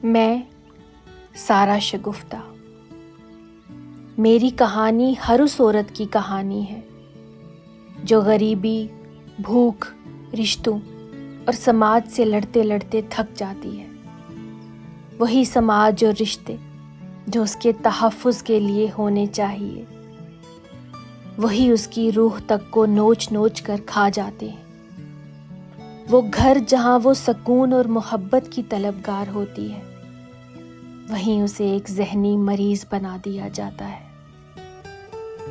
میں سارا شگفتہ۔ میری کہانی ہر اس عورت کی کہانی ہے جو غریبی، بھوک، رشتوں اور سماج سے لڑتے لڑتے تھک جاتی ہے۔ وہی سماج اور رشتے جو اس کے تحفظ کے لیے ہونے چاہیے، وہی اس کی روح تک کو نوچ نوچ کر کھا جاتے ہیں۔ وہ گھر جہاں وہ سکون اور محبت کی طلبگار ہوتی ہے، وہیں اسے ایک ذہنی مریض بنا دیا جاتا ہے۔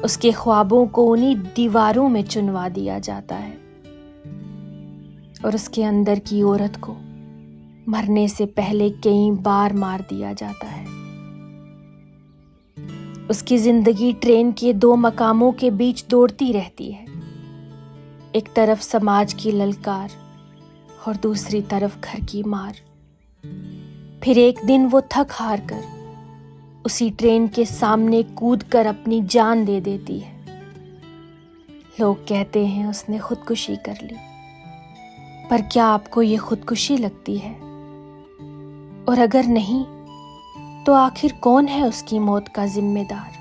اس کے خوابوں کو انہی دیواروں میں چنوا دیا جاتا ہے اور اس کے اندر کی عورت کو مرنے سے پہلے کئی بار مار دیا جاتا ہے۔ اس کی زندگی ٹرین کے دو مقاموں کے بیچ دوڑتی رہتی ہے، ایک طرف سماج کی للکار اور دوسری طرف گھر کی مار۔ پھر ایک دن وہ تھک ہار کر اسی ٹرین کے سامنے کود کر اپنی جان دے دیتی ہے۔ لوگ کہتے ہیں اس نے خودکشی کر لی، پر کیا آپ کو یہ خودکشی لگتی ہے؟ اور اگر نہیں تو آخر کون ہے اس کی موت کا ذمہ دار؟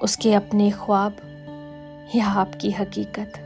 اس کے اپنے خواب یا آپ کی حقیقت؟